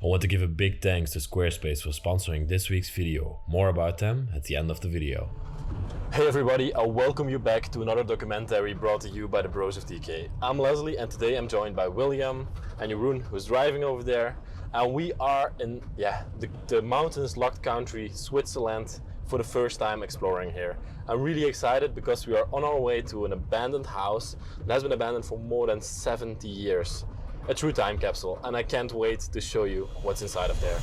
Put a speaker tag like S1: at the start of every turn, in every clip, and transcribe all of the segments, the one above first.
S1: I want to give a big thanks to Squarespace for sponsoring this week's video. More about them at the end of the video. Hey everybody, I'll welcome you back to another documentary brought to you by the Bros of Decay. I'm Lesley and today I'm joined by William and Jeroen, who's driving over there. And we are in the mountains locked country, Switzerland, for the first time exploring here. I'm really excited because we are on our way to an abandoned house that has been abandoned for more than 70 years. A true time capsule, and I can't wait to show you what's inside of there.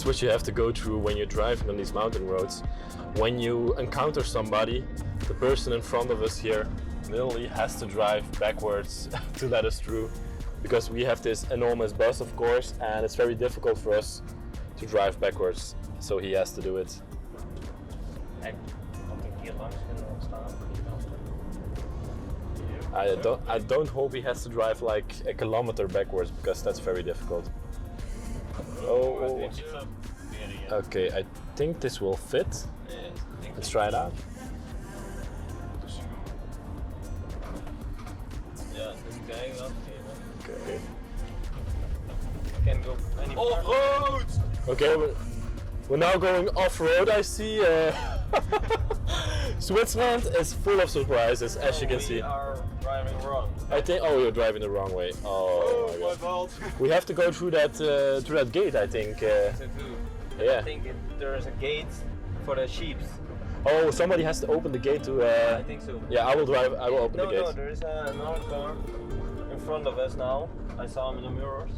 S1: What you have to go through when you're driving on these mountain roads. When you encounter somebody, the person in front of us here literally has to drive backwards to let us through, because we have this enormous bus, of course, and it's very difficult for us to drive backwards, so he has to do it. I don't hope he has to drive like a kilometer backwards, because that's very difficult. Oh. Okay, I think this will fit. Let's try it out. Okay.
S2: Can go off-road!
S1: Okay, we're now going off-road, I see. Switzerland is full of surprises, as you can see.
S2: We are driving wrong.
S1: You're driving the wrong way. Oh my God. We have to go through that gate, I think. Yeah.
S2: I think there is a gate for the sheep.
S1: Oh, somebody has to open the gate to...
S2: I think so.
S1: Yeah, I will drive, I will open the gate.
S2: No, there is another car in front of us now. I saw him in the mirrors.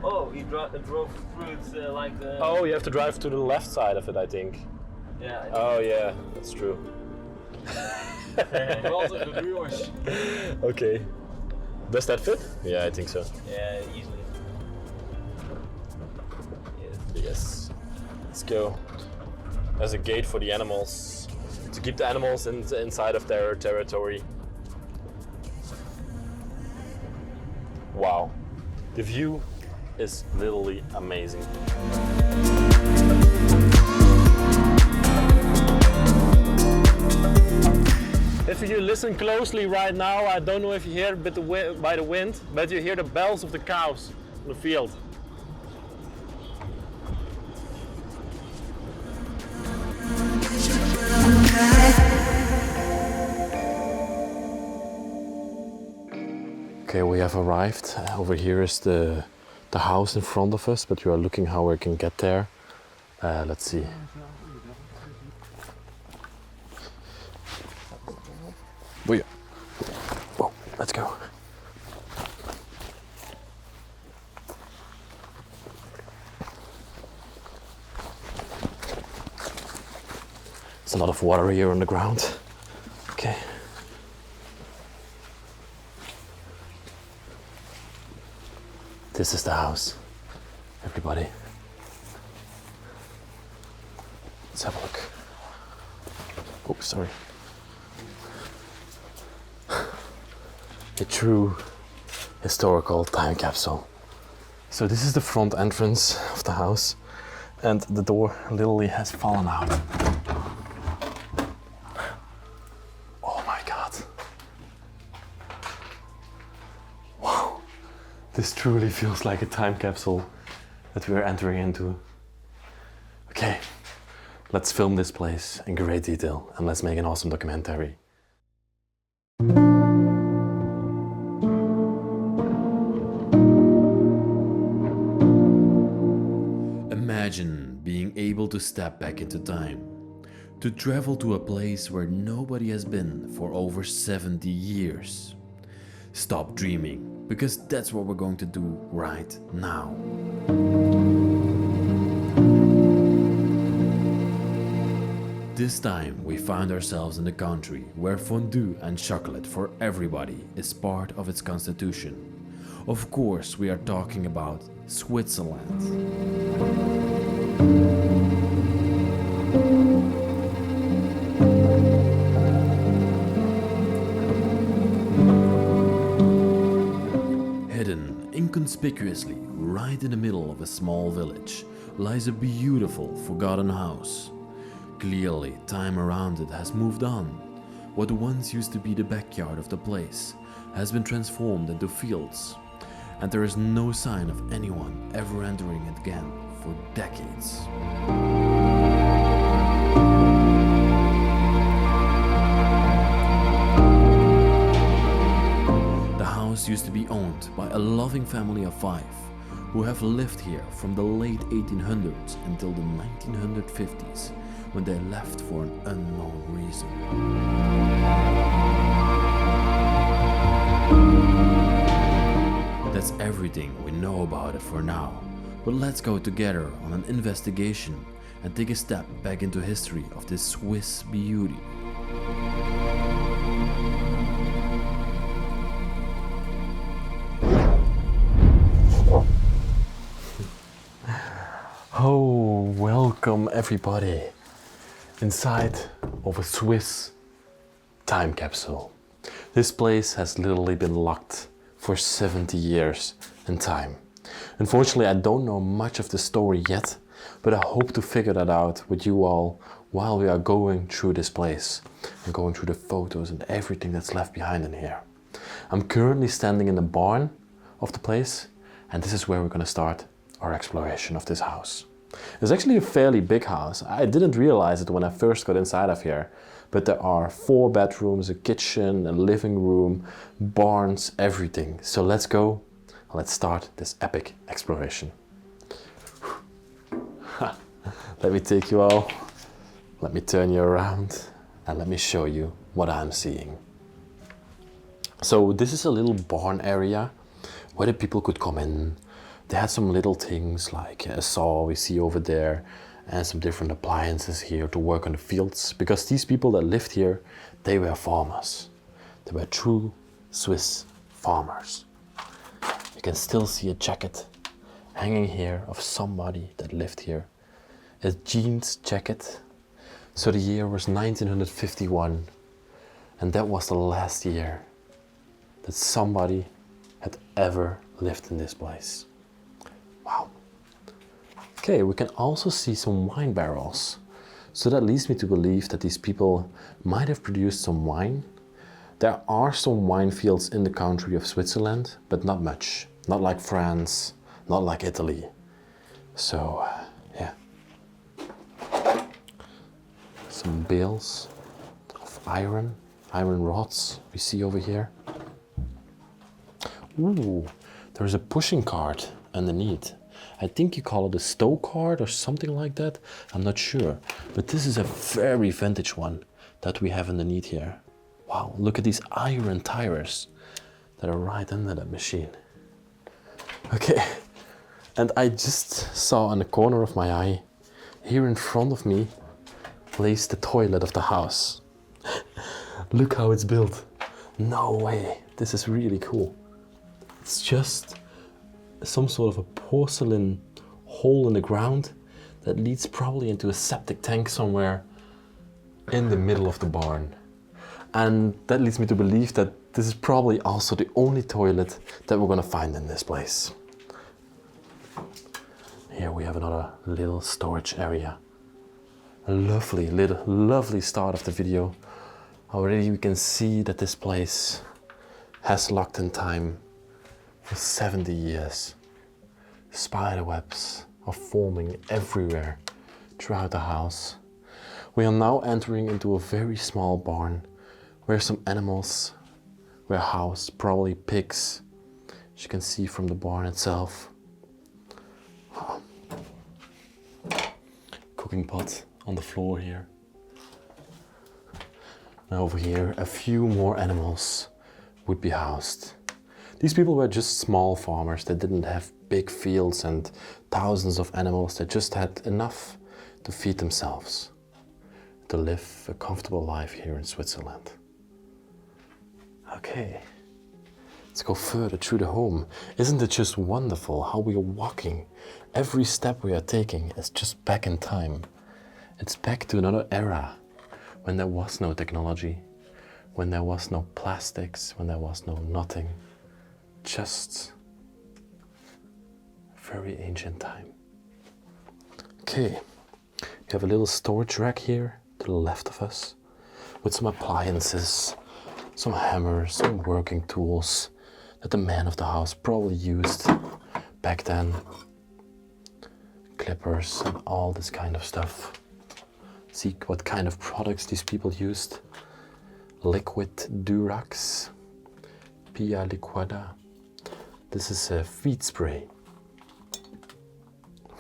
S2: Oh, he drove through it like the...
S1: Oh, you have to drive to the left side of it, I think.
S2: Yeah.
S1: Oh yeah, that's true. Okay. Does that fit? Yeah, I think so.
S2: Yeah, easily.
S1: Yes. Let's go. There's a gate for the animals, to keep the animals inside of their territory. Wow. The view is literally amazing. If you listen closely right now, I don't know if you hear it by the wind, but you hear the bells of the cows in the field. Okay, we have arrived. Over here is the house in front of us, but we are looking how we can get there. Let's see. Whoa, let's go. There's a lot of water here on the ground. Okay. This is the house, everybody. Let's have a look. Oh, sorry. A true historical time capsule. So this is the front entrance of the house, and the door literally has fallen out. Oh my God. Wow. This truly feels like a time capsule that we are entering into. Okay, let's film this place in great detail and let's make an awesome documentary. Imagine being able to step back into time, to travel to a place where nobody has been for over 70 years. Stop dreaming, because that's what we're going to do right now. This time we found ourselves in a country where fondue and chocolate for everybody is part of its constitution. Of course, we are talking about Switzerland. Inconspicuously, right in the middle of a small village, lies a beautiful, forgotten house. Clearly, time around it has moved on. What once used to be the backyard of the place has been transformed into fields, and there is no sign of anyone ever entering it again for decades. The house used to be owned by a loving family of 5 who have lived here from the late 1800s until the 1950s, when they left for an unknown reason. That's everything we know about it for now, but let's go together on an investigation and take a step back into history of this Swiss beauty. Oh, welcome everybody inside of a Swiss time capsule. This place has literally been locked for 70 years in time. Unfortunately, I don't know much of the story yet, but I hope to figure that out with you all while we are going through this place and going through the photos and everything that's left behind in here. I'm currently standing in the barn of the place, and this is where we're going to start our exploration of this house. It's actually a fairly big house. I didn't realize it when I first got inside of here, but there are 4 bedrooms, a kitchen, a living room, barns, everything. So let's go, let's start this epic exploration. Let me take you all, let me turn you around, and let me show you what I'm seeing. So this is a little barn area where the people could come in. They had some little things like a saw we see over there and some different appliances here to work on the fields, because these people that lived here, they were farmers. They were true Swiss farmers. You can still see a jacket hanging here of somebody that lived here. A jeans jacket. So the year was 1951, and that was the last year that somebody had ever lived in this place. Wow. Okay, we can also see some wine barrels. So that leads me to believe that these people might have produced some wine. There are some wine fields in the country of Switzerland, but not much. Not like France, not like Italy. So, yeah. Some bales of iron rods we see over here. Ooh, there is a pushing cart underneath. I think you call it a stow cart or something like that. I'm not sure. But this is a very vintage one that we have underneath here. Wow, look at these iron tires that are right under that machine. Okay, and I just saw on the corner of my eye, here in front of me, lays the toilet of the house. Look how it's built. No way, this is really cool. It's just some sort of a porcelain hole in the ground that leads probably into a septic tank somewhere in the middle of the barn. And that leads me to believe that this is probably also the only toilet that we're gonna find in this place. Here we have another little storage area. A lovely start of the video. Already we can see that this place has locked in time for 70 years. Spider webs are forming everywhere throughout the house. We are now entering into a very small barn where some animals were housed, probably pigs, as you can see from the barn itself. Cooking pot on the floor here. Now over here, a few more animals would be housed. These people were just small farmers. They didn't have big fields and thousands of animals. They just had enough to feed themselves, to live a comfortable life here in Switzerland. Okay, let's go further through the home. Isn't it just wonderful how we are walking? Every step we are taking is just back in time. It's back to another era when there was no technology, when there was no plastics, when there was no nothing. Just Very ancient time. Okay, you have a little storage rack here to the left of us with some appliances, some hammers, some working tools that the man of the house probably used back then. Clippers and all this kind of stuff. See what kind of products these people used. Liquid Durax, Pia Liquada. This is a feed spray.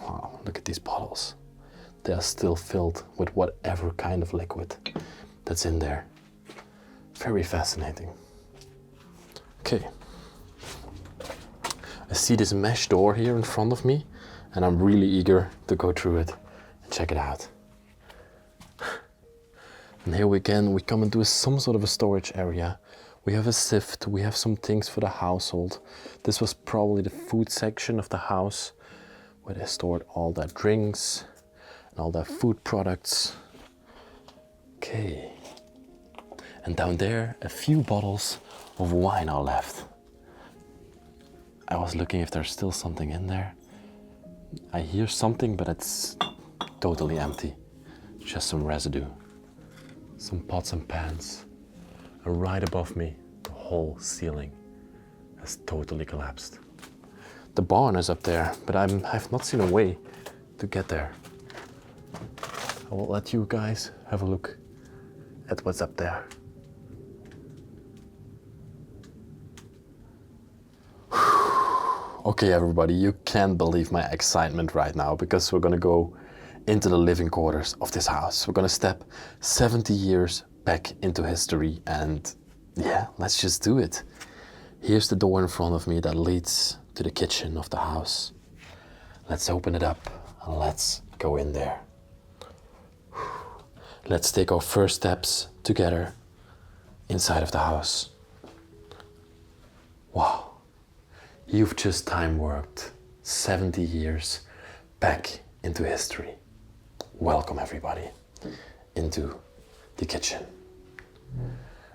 S1: Wow, look at these bottles. They are still filled with whatever kind of liquid that's in there. Very fascinating. Okay. I see this mesh door here in front of me, and I'm really eager to go through it and check it out. And here we come into some sort of a storage area. We have a sift, we have some things for the household. This was probably the food section of the house where they stored all their drinks and all their food products. Okay. And down there, a few bottles of wine are left. I was looking if there's still something in there. I hear something, but it's totally empty. Just some residue. Some pots and pans. And right above me, the whole ceiling has totally collapsed. The barn is up there, but I've not seen a way to get there. I will let you guys have a look at what's up there. Okay, everybody, you can't believe my excitement right now because we're gonna go into the living quarters of this house. We're gonna step 70 years back into history and yeah, let's just do it. Here's the door in front of me that leads to the kitchen of the house. Let's open it up and let's go in there. Let's take our first steps together inside of the house. Wow. You've just time worked 70 years back into history. Welcome everybody into the kitchen.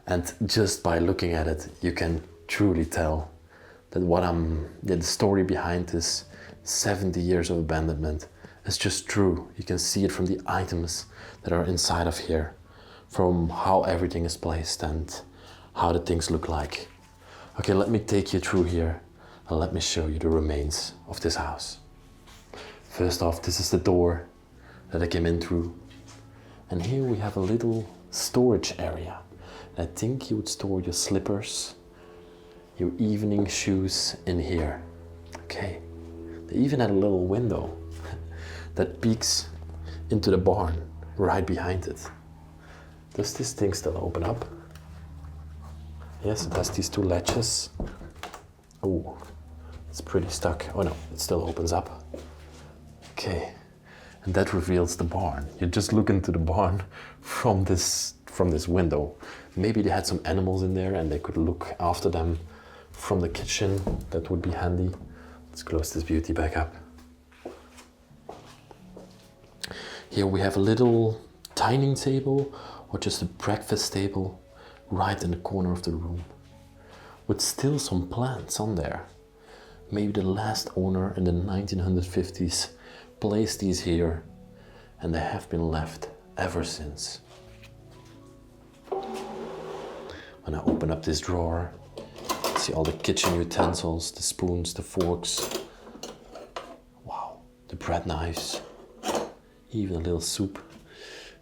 S1: And just by looking at it, you can truly tell that the story behind this 70 years of abandonment is just true. You can see it from the items that are inside of here, from how everything is placed and how the things look like. Okay, let me take you through here. And let me show you the remains of this house. First off, this is the door that I came in through. And here we have a little storage area. I think you would store your slippers, your evening shoes in here. Okay, they even had a little window that peeks into the barn right behind it. Does this thing still open up? Yes, it has these two latches. Oh. It's pretty stuck. Oh no, it still opens up. Okay, and that reveals the barn. You just look into the barn from this window. Maybe they had some animals in there and they could look after them from the kitchen. That would be handy. Let's close this beauty back up. Here we have a little dining table or just a breakfast table right in the corner of the room with still some plants on there. Maybe the last owner in the 1950s placed these here and they have been left ever since. When I open up this drawer, see all the kitchen utensils, the spoons, the forks. Wow, the bread knives, even a little soup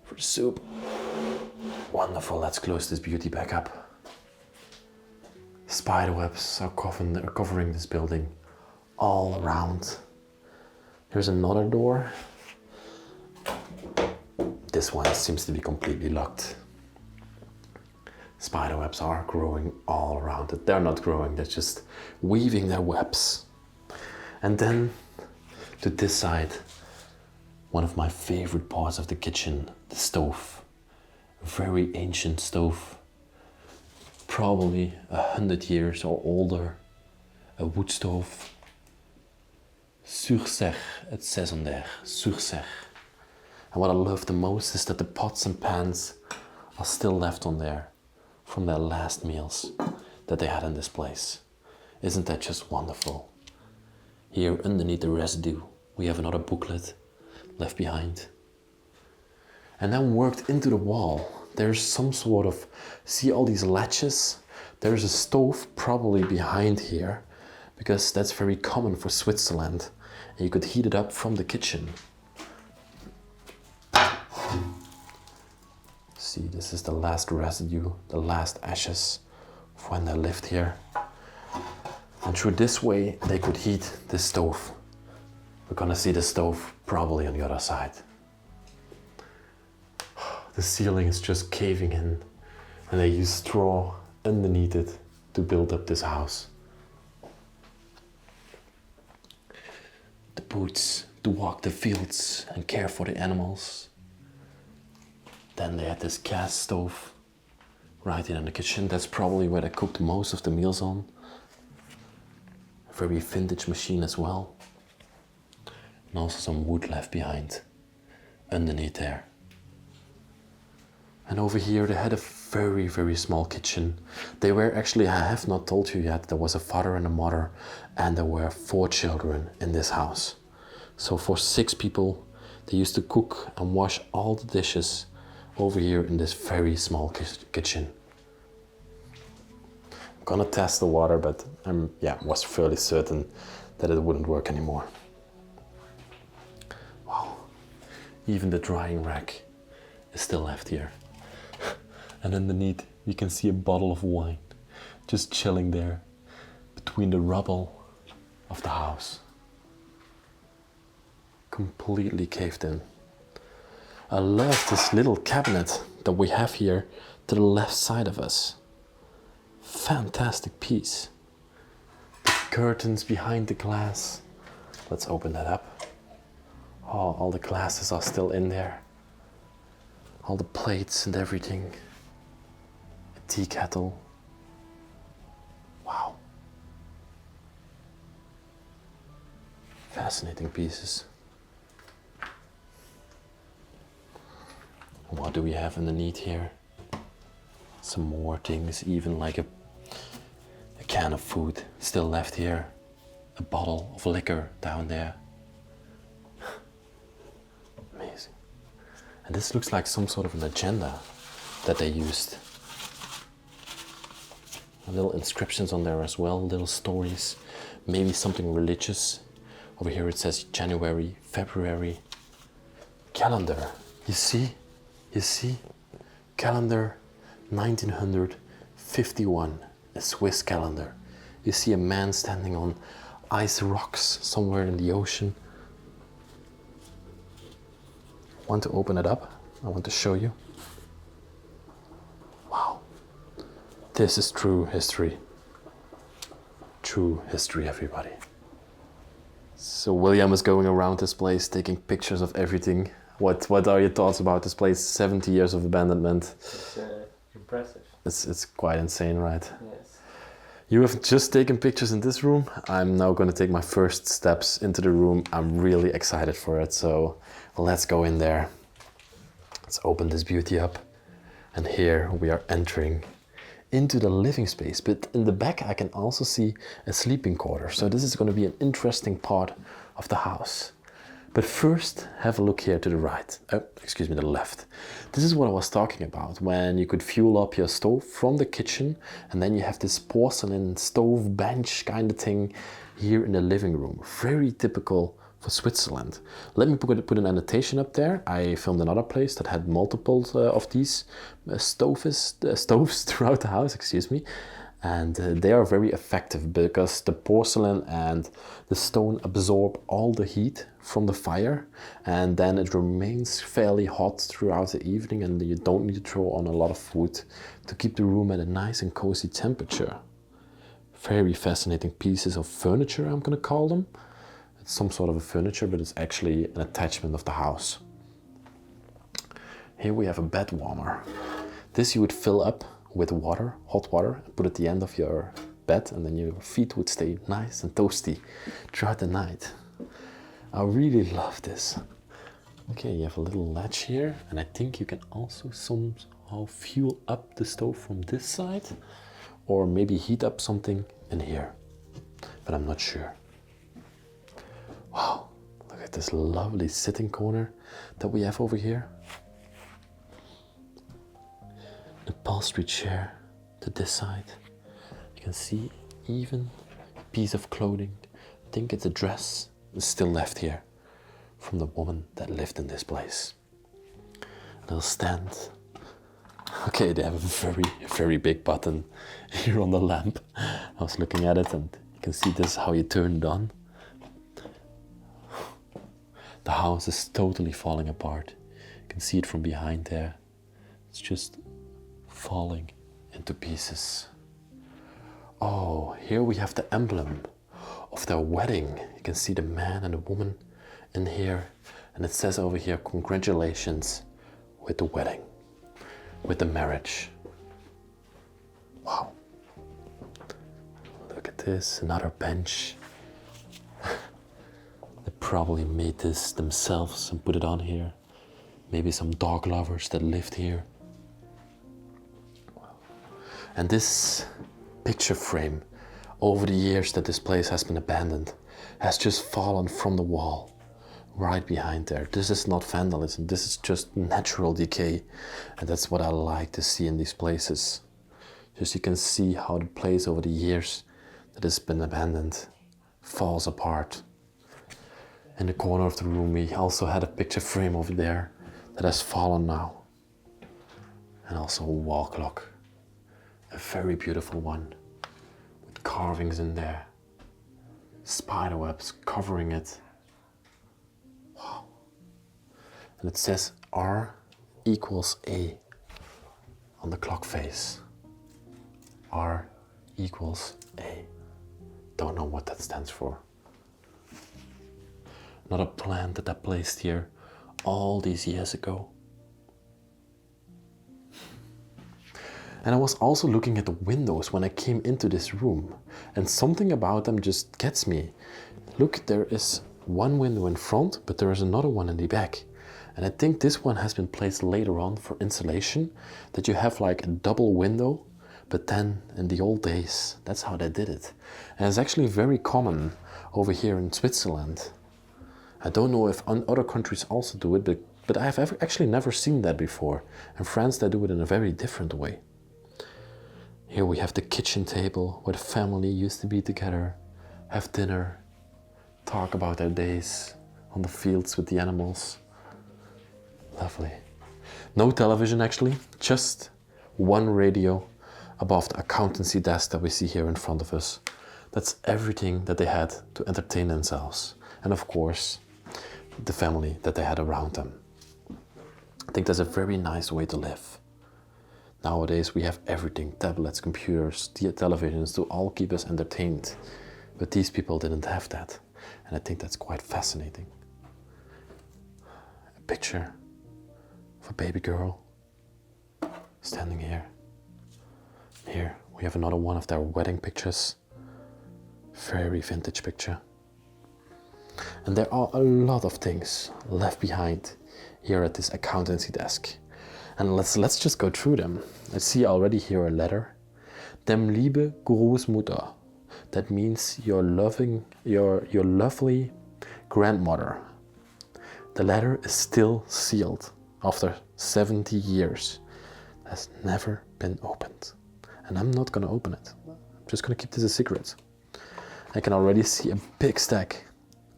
S1: for the soup. Wonderful, let's close this beauty back up. Spider webs are covering this building all around. Here's another door. This one seems to be completely locked. Spider webs are growing all around it. They're not growing, they're just weaving their webs. And then to this side, one of my favorite parts of the kitchen, the stove. A very ancient stove. Probably 100 years or older, a wood stove. Sur zeg, het 36, sur zeg. And what I love the most is that the pots and pans are still left on there from their last meals that they had in this place. Isn't that just wonderful? Here underneath the residue, we have another booklet left behind. And then worked into the wall, there's some sort of, see all these latches? There's a stove probably behind here, because that's very common for Switzerland. And you could heat it up from the kitchen. See, this is the last residue, the last ashes of when they lived here. And through this way, they could heat the stove. We're gonna see the stove probably on the other side. The ceiling is just caving in, and they use straw underneath it to build up this house. The boots to walk the fields and care for the animals. Then they had this gas stove right in the kitchen. That's probably where they cooked most of the meals on. A very vintage machine as well. And also some wood left behind underneath there. And over here they had a very, very small kitchen. They were actually, I have not told you yet, there was a father and a mother, and there were 4 children in this house. So for 6 people, they used to cook and wash all the dishes over here in this very small kitchen. I'm gonna test the water, but was fairly certain that it wouldn't work anymore. Wow, even the drying rack is still left here. And underneath you can see a bottle of wine just chilling there between the rubble of the house. Completely caved in. I love this little cabinet that we have here to the left side of us. Fantastic piece. The curtains behind the glass. Let's open that up. Oh, all the glasses are still in there. All the plates and everything. A tea kettle. Wow. Fascinating pieces. What do we have underneath here? Some more things, even like a can of food still left here. A bottle of liquor down there. Amazing. And this looks like some sort of an agenda that they used. Little inscriptions on there as well, little stories. Maybe something religious. Over here it says January, February. Calendar, you see? You see? Calendar 1951, a Swiss calendar. You see a man standing on ice rocks somewhere in the ocean. Want to open it up? I want to show you. Wow. This is true history. True history, everybody. So William is going around this place taking pictures of everything. What are your thoughts about this place? 70 years of abandonment.
S2: It's impressive.
S1: It's quite insane, right?
S2: Yes.
S1: You have just taken pictures in this room. I'm now going to take my first steps into the room. I'm really excited for it. So let's go in there. Let's open this beauty up. And here we are entering into the living space. But in the back, I can also see a sleeping quarter. So this is going to be an interesting part of the house. But first, have a look here to the right, the left. This is what I was talking about, when you could fuel up your stove from the kitchen, and then you have this porcelain stove bench kind of thing here in the living room. Very typical for Switzerland. Let me put an annotation up there. I filmed another place that had multiple of these stoves throughout the house, and they are very effective because the porcelain and the stone absorb all the heat from the fire, and then it remains fairly hot throughout the evening, and you don't need to throw on a lot of wood to keep the room at a nice and cozy temperature. Very fascinating pieces of furniture, I'm gonna call them. It's some sort of a furniture, but it's actually an attachment of the house. Here we have a bed warmer. This you would fill up with water, hot water, and put at the end of your bed, and then your feet would stay nice and toasty throughout the night. I really love this. Okay, you have a little latch here, and I think you can also somehow fuel up the stove from this side, or maybe heat up something in here, but I'm not sure. Wow, look at this lovely sitting corner that we have over here. An upholstery chair to this side. You can see even a piece of clothing. I think it's a dress is still left here from the woman that lived in this place. A little stand. Okay, they have a very, very big button here on the lamp. I was looking at it and you can see this how you turn it on. The house is totally falling apart. You can see it from behind there. It's just falling into pieces. Oh, here we have the emblem of their wedding. You can see the man and the woman in here. And it says over here, congratulations with the wedding, with the marriage. Wow. Look at this, another bench. They probably made this themselves and put it on here. Maybe some dog lovers that lived here. And this picture frame, over the years that this place has been abandoned, has just fallen from the wall right behind there. This is not vandalism, this is just natural decay. And that's what I like to see in these places. Just you can see how the place over the years that has been abandoned falls apart. In the corner of the room we also had a picture frame over there that has fallen now. And also a wall clock. A very beautiful one. With carvings in there. Spider webs covering it. Wow. And it says R equals A on the clock face. R equals A. Don't know what that stands for. Another plant that I placed here all these years ago. And I was also looking at the windows when I came into this room, and something about them just gets me. Look, there is one window in front, but there is another one in the back. And I think this one has been placed later on for insulation, that you have like a double window, but then in the old days, that's how they did it. And it's actually very common over here in Switzerland. I don't know if other countries also do it, but I have actually never seen that before. In France, they do it in a very different way. Here we have the kitchen table where the family used to be together, have dinner, talk about their days on the fields with the animals. Lovely. No television actually, just one radio above the accountancy desk that we see here in front of us. That's everything that they had to entertain themselves. And of course, the family that they had around them. I think that's a very nice way to live. Nowadays we have everything, tablets, computers, televisions to all keep us entertained. But these people didn't have that. And I think that's quite fascinating. A picture of a baby girl standing here. Here we have another one of their wedding pictures. Very vintage picture. And there are a lot of things left behind here at this accountancy desk. And let's just go through them. I see already here a letter. Dem liebe Großmutter. That means your lovely grandmother. The letter is still sealed after 70 years. It has never been opened. And I'm not gonna open it. I'm just gonna keep this a secret. I can already see a big stack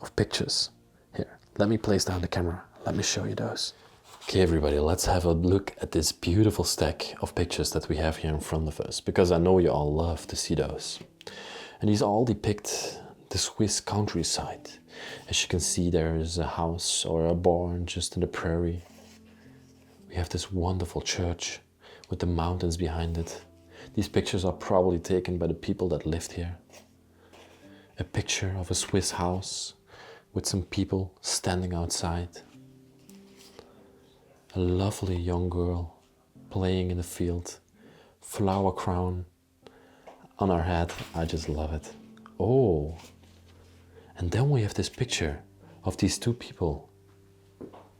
S1: of pictures. Here, let me place down the camera. Let me show you those. Okay everybody, let's have a look at this beautiful stack of pictures that we have here in front of us, because I know you all love to see those. And these all depict the Swiss countryside. As you can see, there is a house or a barn just in the prairie. We have this wonderful church with the mountains behind it. These pictures are probably taken by the people that lived here. A picture of a Swiss house with some people standing outside. A lovely young girl playing in the field, flower crown on her head. I just love it. Oh, and then we have this picture of these two people.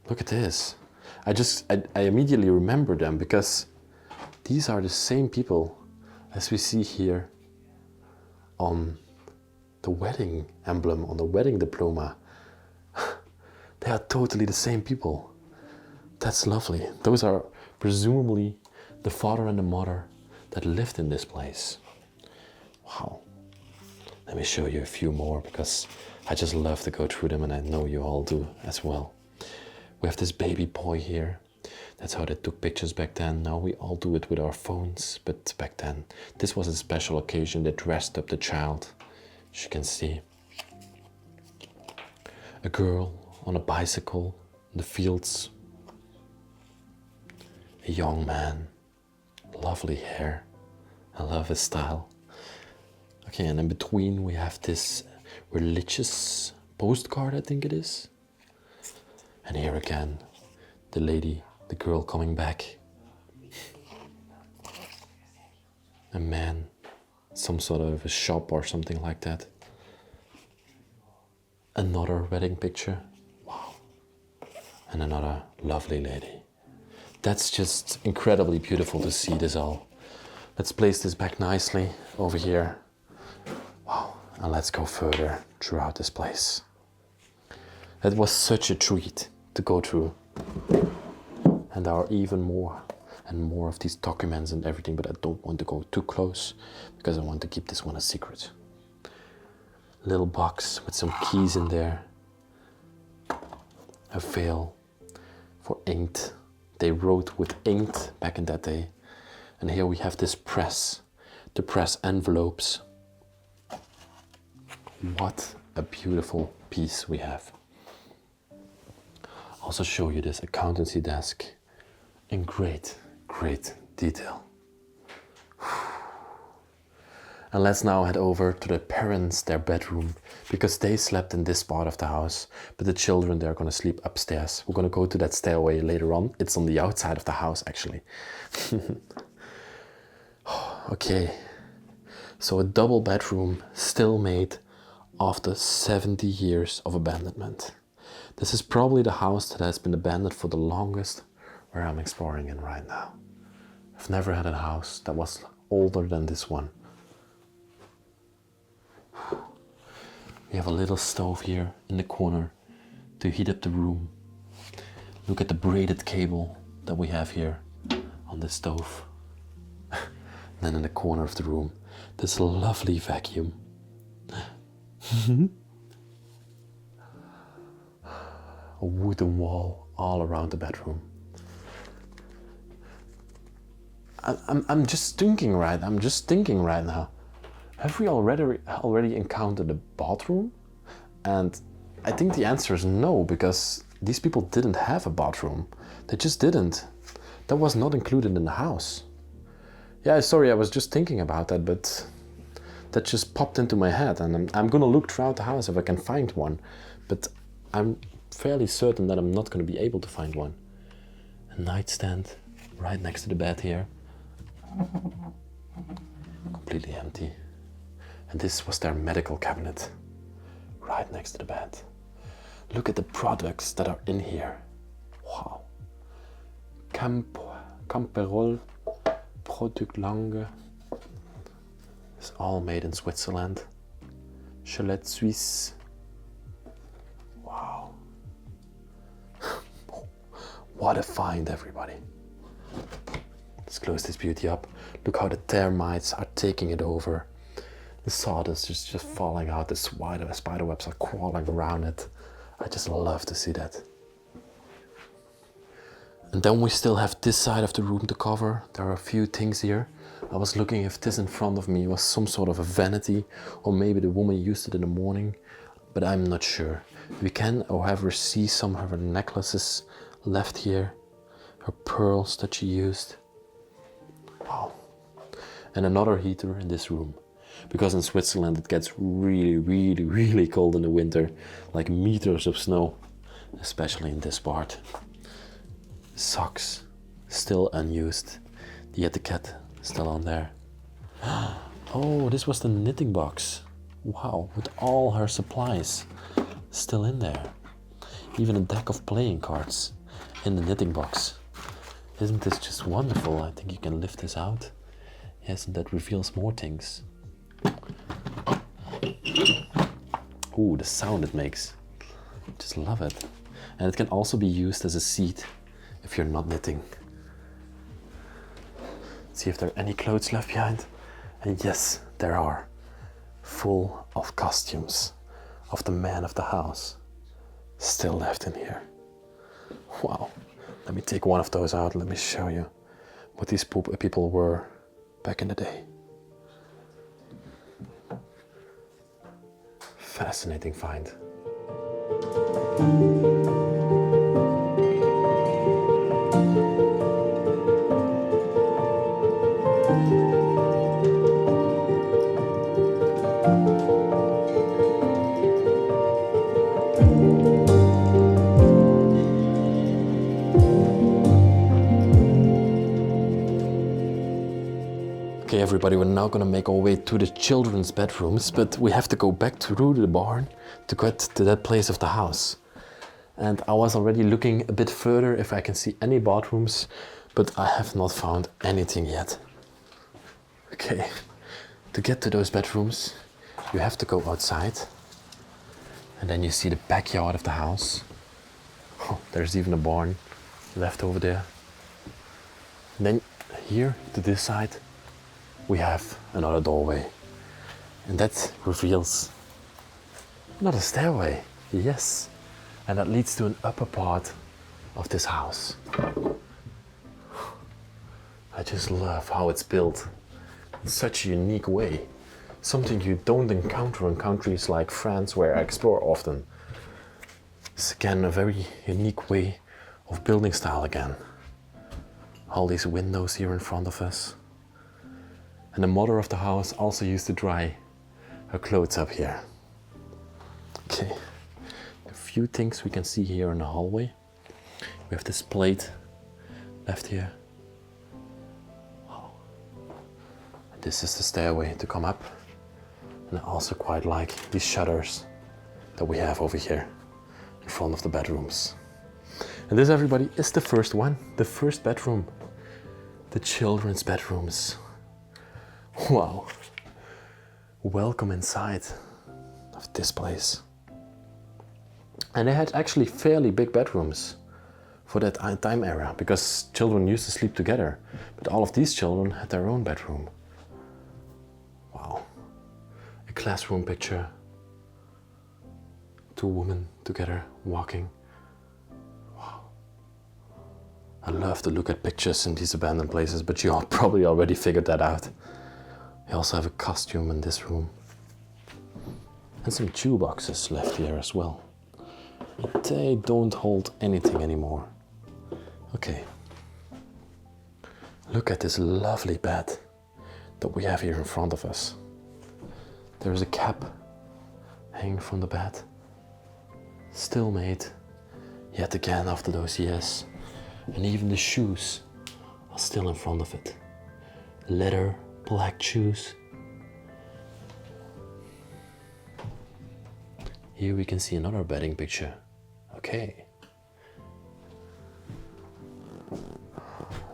S1: Look at this. I immediately remember them because these are the same people as we see here on the wedding emblem, on the wedding diploma They are totally the same people. That's lovely. Those are presumably the father and the mother that lived in this place. Wow. Let me show you a few more because I just love to go through them and I know you all do as well. We have this baby boy here. That's how they took pictures back then. Now we all do it with our phones, but back then this was a special occasion. They dressed up the child, as you can see. A girl on a bicycle in the fields. A young man, lovely hair. I love his style. Okay, and in between we have this religious postcard, I think it is. And here again, the lady, the girl coming back. A man, some sort of a shop or something like that. Another wedding picture. Wow. And another lovely lady. That's just incredibly beautiful to see this all. Let's place this back nicely over here. Wow, and let's go further throughout this place. It was such a treat to go through. And there are even more and more of these documents and everything, but I don't want to go too close because I want to keep this one a secret. Little box with some keys in there. A veil for ink. They wrote with ink back in that day. And here we have this press, to press envelopes. What a beautiful piece we have. I'll also show you this accountancy desk in great detail. And let's now head over to the parents, their bedroom, because they slept in this part of the house, but the children, they're gonna sleep upstairs. We're gonna go to that stairway later on. It's on the outside of the house, actually. Okay, so a double bedroom still made after 70 years of abandonment. This is probably the house that has been abandoned for the longest, where I'm exploring in right now. I've never had a house that was older than this one. We have a little stove here in the corner to heat up the room. Look at the braided cable that we have here on the stove. Then in the corner of the room, this lovely vacuum. A wooden wall all around the bedroom. I'm just thinking right now. Have we already encountered the bathroom? And I think the answer is no, because these people didn't have a bathroom. They just didn't. That was not included in the house. Yeah, sorry, I was just thinking about that, but that just popped into my head, and I'm gonna look throughout the house if I can find one, but I'm fairly certain that I'm not gonna be able to find one. A nightstand right next to the bed here. Completely empty. And this was their medical cabinet, right next to the bed. Look at the products that are in here. Wow. Camperol, Product Lange. It's all made in Switzerland. Chalet Suisse. Wow. What a find, everybody. Let's close this beauty up. Look how the termites are taking it over. The sawdust is just falling out. The spider webs are crawling around it. I just love to see that. And then we still have this side of the room to cover. There are a few things here. I was looking if this in front of me was some sort of a vanity, or maybe the woman used it in the morning, but I'm not sure. We can, however, see some of her necklaces left here, her pearls that she used. Wow. And another heater in this room, because in Switzerland it gets really cold in the winter, like meters of snow, especially in this part. Socks, still unused. The etiquette still on there. Oh, this was the knitting box. Wow, with all her supplies still in there. Even a deck of playing cards in the knitting box. Isn't this just wonderful? I think you can lift this out. Yes, and that reveals more things. Ooh, the sound it makes. Just love it. And it can also be used as a seat if you're not knitting. See if there are any clothes left behind. And yes, there are. Full of costumes of the man of the house. Still left in here. Wow. Let me take one of those out. Let me show you what these people were back in the day. Fascinating find. Okay, everybody, we're now gonna make our way to the children's bedrooms, but we have to go back through the barn to get to that place of the house. And I was already looking a bit further if I can see any bathrooms, but I have not found anything yet. Okay, to get to those bedrooms, you have to go outside, and then you see the backyard of the house. Oh, there's even a barn left over there. And then here to this side, we have another doorway, and that reveals another stairway, yes, and that leads to an upper part of this house. I just love how it's built in such a unique way, something you don't encounter in countries like France where I explore often. It's again a very unique way of building style again. All these windows here in front of us. And the mother of the house also used to dry her clothes up here. Okay, a few things we can see here in the hallway. We have this plate left here. Wow. And this is the stairway to come up. And I also quite like these shutters that we have over here in front of the bedrooms. And this, everybody, is the first one, the first bedroom, the children's bedrooms. Wow, welcome inside of this place. And they had actually fairly big bedrooms for that time era, because children used to sleep together, but all of these children had their own bedroom. Wow, a classroom picture, two women together walking. Wow, I love to look at pictures in these abandoned places, but you all probably already figured that out. We also have a costume in this room. And some toolboxes left here as well. But they don't hold anything anymore. Okay. Look at this lovely bed that we have here in front of us. There is a cap hanging from the bed. Still made, yet again after those years. And even the shoes are still in front of it. Leather black shoes. Here we can see another bedding picture. Okay.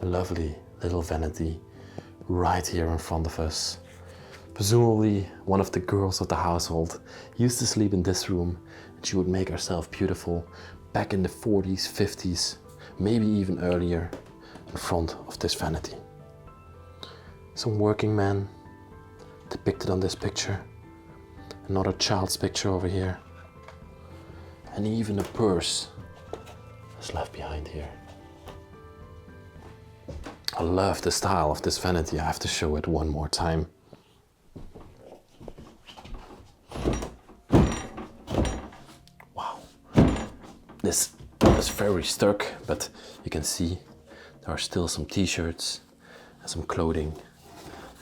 S1: Lovely little vanity right here in front of us. Presumably one of the girls of the household used to sleep in this room, and she would make herself beautiful back in the 40s, 50s, maybe even earlier, in front of this vanity. Some working men depicted on this picture. Another child's picture over here. And even a purse is left behind here. I love the style of this vanity. I have to show it one more time. Wow. This is very stuck, but you can see there are still some t-shirts and some clothing.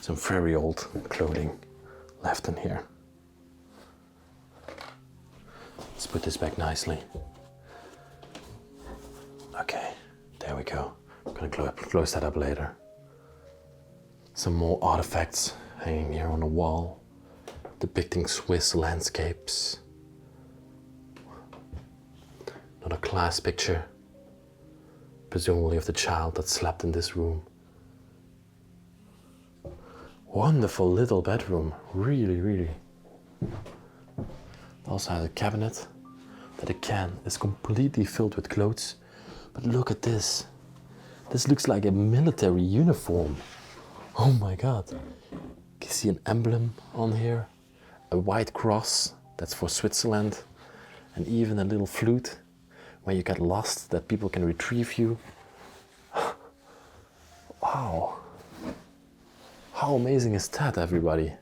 S1: Some very old clothing left in here. Let's put this back nicely. Okay, there we go. I'm gonna close that up later. Some more artifacts hanging here on the wall, depicting Swiss landscapes. Another class picture, presumably of the child that slept in this room. Wonderful little bedroom, really, really. Also has a cabinet that a can is completely filled with clothes. But look at this. This looks like a military uniform. Oh my god. You can see an emblem on here, a white cross, that's for Switzerland, and even a little flute when you get lost that people can retrieve you. Wow. How amazing is that, everybody?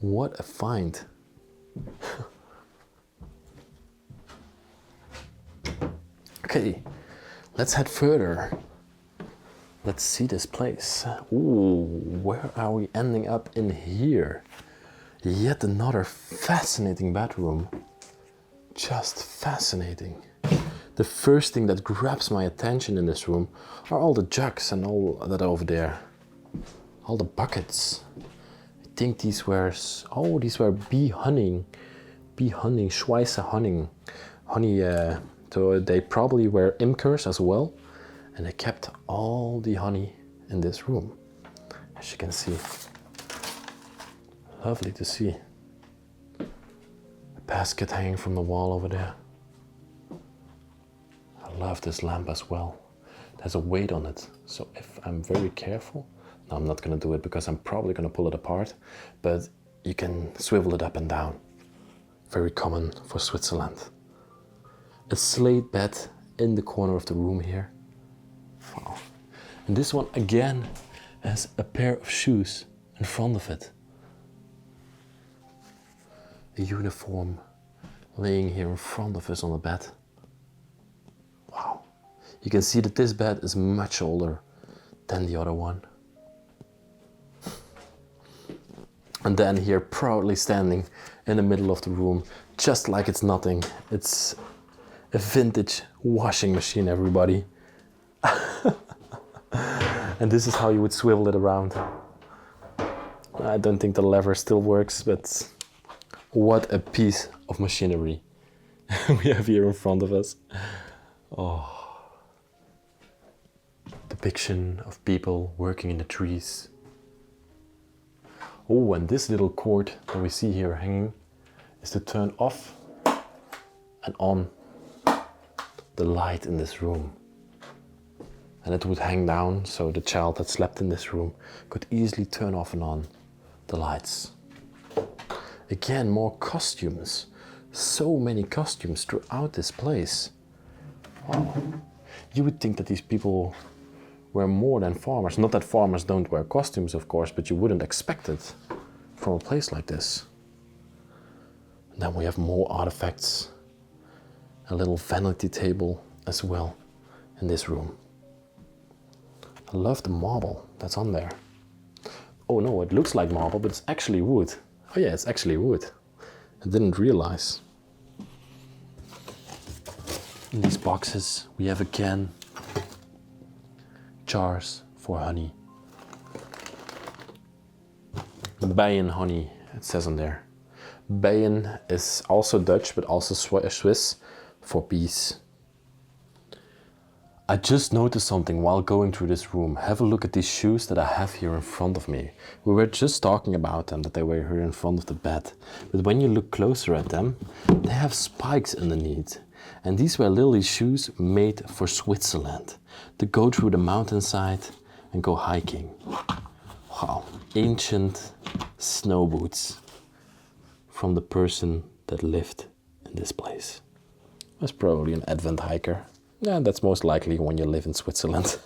S1: What a find. Okay, let's head further. Let's see this place. Ooh, where are we ending up in here? Yet another fascinating bedroom. Just fascinating. The first thing that grabs my attention in this room are all the jugs and all that over there. All the buckets. I think these were bee honey, Schweizer honey. So they probably were imkers as well. And they kept all the honey in this room, as you can see. Lovely to see. A basket hanging from the wall over there. I love this lamp as well. There's a weight on it, so if I'm very careful, no, I'm not gonna do it because I'm probably gonna pull it apart, but you can swivel it up and down. Very common for Switzerland. A slate bed in the corner of the room here. Wow. And this one again has a pair of shoes in front of it. A uniform laying here in front of us on the bed. Wow. You can see that this bed is much older than the other one. And then here, proudly standing in the middle of the room, just like it's nothing. It's a vintage washing machine, everybody. And this is how you would swivel it around. I don't think the lever still works, but what a piece of machinery we have here in front of us. Oh. Depiction of people working in the trees. Oh, and this little cord that we see here hanging is to turn off and on the light in this room. And it would hang down so the child that slept in this room could easily turn off and on the lights. Again, more costumes. So many costumes throughout this place. Wow. You would think that these people were more than farmers. Not that farmers don't wear costumes, of course, but you wouldn't expect it from a place like this. And then we have more artifacts. A little vanity table as well in this room. I love the marble that's on there. Oh no, it looks like marble, but it's actually wood. Oh yeah, it's actually wood. I didn't realize. In these boxes, we have again jars for honey. Bijen honey, it says on there. Bijen is also Dutch, but also Swiss for bees. I just noticed something while going through this room. Have a look at these shoes that I have here in front of me. We were just talking about them, that they were here in front of the bed. But when you look closer at them, they have spikes underneath. And these were lily shoes made for Switzerland, to go through the mountainside and go hiking. Wow, ancient snow boots from the person that lived in this place. Was probably an Advent hiker. Yeah, that's most likely when you live in Switzerland.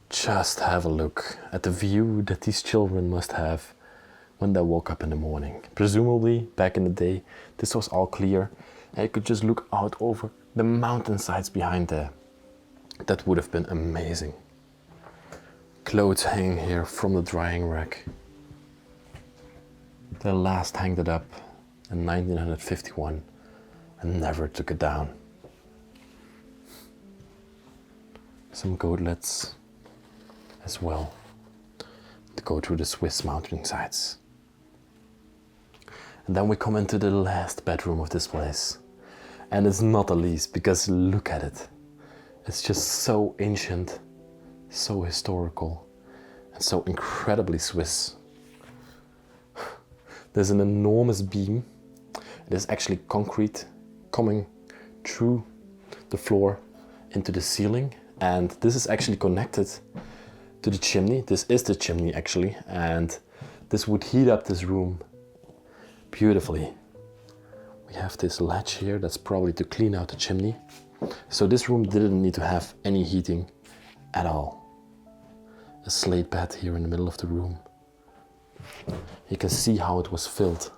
S1: Just have a look at the view that these children must have when they woke up in the morning. Presumably, back in the day, this was all clear and you could just look out over the mountainsides behind there. That would have been amazing. Clothes hanging here from the drying rack. They last hanged it up in 1951 and never took it down. Some goatlets as well. to go through the Swiss mountain sites. And then we come into the last bedroom of this place. And it's not the least, because look at it. It's just so ancient, so historical, and so incredibly Swiss. There's an enormous beam. It is actually concrete coming through the floor into the ceiling. And this is actually connected to the chimney. This is the chimney actually. And this would heat up this room beautifully. We have this latch here that's probably to clean out the chimney. So this room didn't need to have any heating at all. A slate bed here in the middle of the room. You can see how it was filled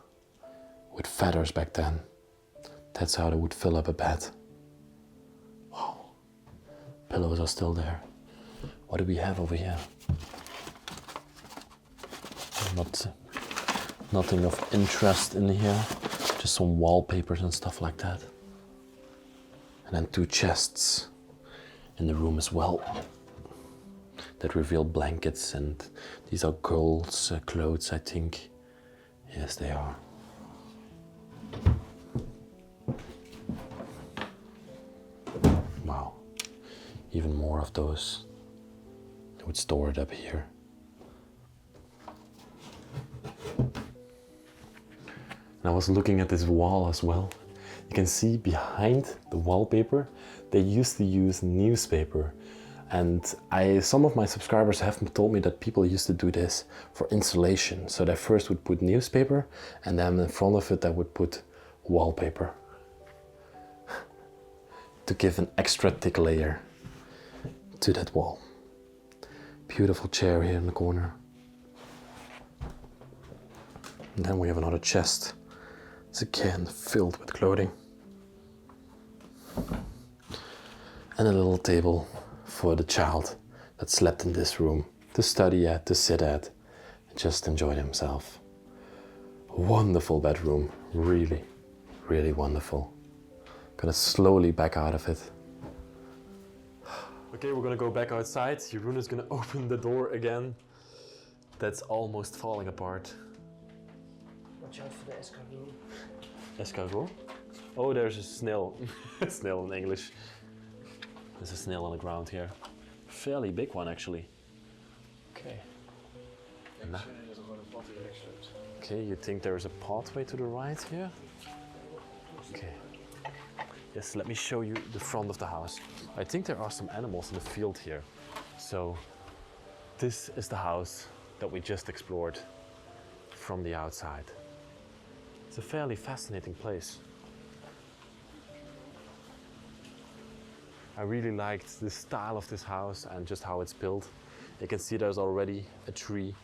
S1: with feathers back then. That's how they would fill up a bed. Wow. Pillows are still there. What do we have over here? Nothing of interest in here. Just some wallpapers and stuff like that. And then 2 chests in the room as well that reveal blankets, and these are girls' clothes, I think. Yes, they are. Wow, even more of those. They would store it up here. And I was looking at this wall as well. You can see behind the wallpaper, they used to use newspaper. And some of my subscribers have told me that people used to do this for insulation. So they first would put newspaper, and then in front of it they would put wallpaper to give an extra thick layer to that wall. Beautiful chair here in the corner. And then we have another chest. It's again filled with clothing. And a little table for the child that slept in this room to study at, to sit at, and just enjoy himself. Wonderful bedroom, really, really wonderful. Gonna slowly back out of it. Okay, we're gonna go back outside. Jeroen is gonna open the door again. That's almost falling apart.
S2: Watch out for the escargot.
S1: Escargot? Oh, there's a snail. Snail in English. There's a snail on the ground here. Fairly big one, actually. Okay. Okay, you think there is a pathway to the right here? Okay. Yes, let me show you the front of the house. I think there are some animals in the field here. So, this is the house that we just explored from the outside. It's a fairly fascinating place. I really liked the style of this house and just how it's built. You can see there's already a tree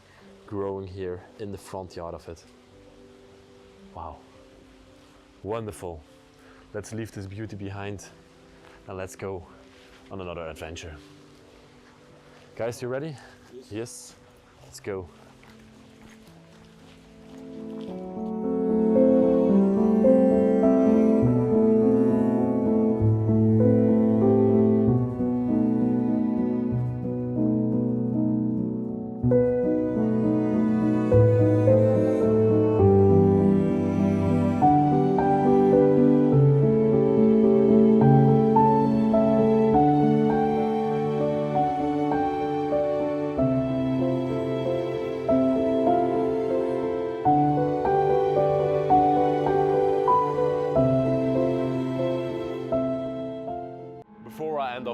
S1: growing here in the front yard of it. Wow, wonderful. Let's leave this beauty behind and let's go on another adventure. Guys, you ready? Yes, let's go.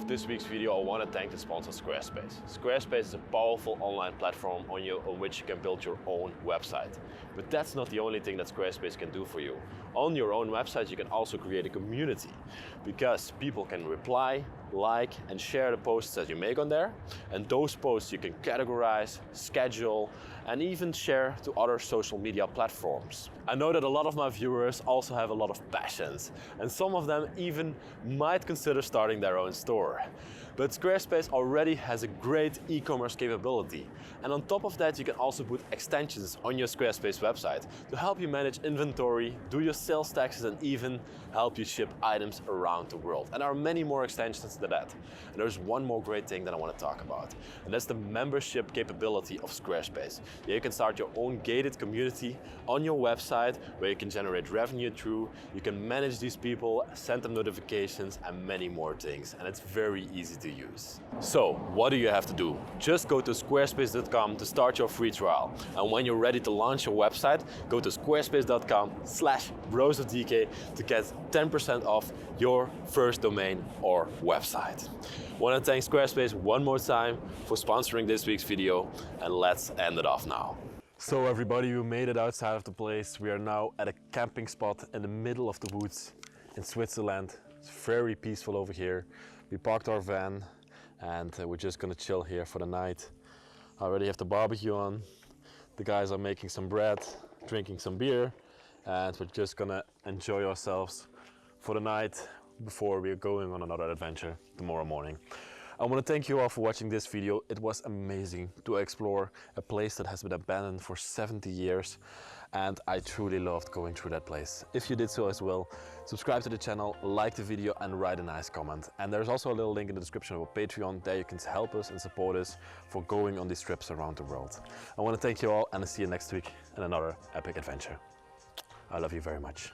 S1: This week's video, I want to thank the sponsor Squarespace. Squarespace is a powerful online platform on which you can build your own website. But that's not the only thing that Squarespace can do for you. On your own website, you can also create a community because people can reply, like, and share the posts that you make on there. And those posts you can categorize, schedule, and even share to other social media platforms. I know that a lot of my viewers also have a lot of passions, and some of them even might consider starting their own store. But Squarespace already has a great e-commerce capability. And on top of that, you can also put extensions on your Squarespace website to help you manage inventory, do your sales taxes, and even help you ship items around the world. And there are many more extensions to that. And there's one more great thing that I want to talk about, and that's the membership capability of Squarespace. Yeah, you can start your own gated community on your website where you can generate revenue through, you can manage these people, send them notifications, and many more things. And it's very easy to use. So what do you have to do? Just go to squarespace.com to start your free trial. And when you're ready to launch your website, go to squarespace.com/brosofdk to get 10% off your first domain or website. I want to thank Squarespace one more time for sponsoring this week's video, and let's end it off now. So everybody, we made it outside of the place. We are now at a camping spot in the middle of the woods in Switzerland. It's very peaceful over here. We parked our van and we're just gonna chill here for the night. I already have the barbecue on. The guys are making some bread, drinking some beer, and we're just gonna enjoy ourselves for the night before we're going on another adventure tomorrow morning. I want to thank you all for watching this video. It was amazing to explore a place that has been abandoned for 70 years, and I truly loved going through that place. If you did so as well, subscribe to the channel, like the video, and write a nice comment. And there's also a little link in the description of our Patreon. There you can help us and support us for going on these trips around the world. I want to thank you all, and I'll see you next week in another epic adventure. I love you very much.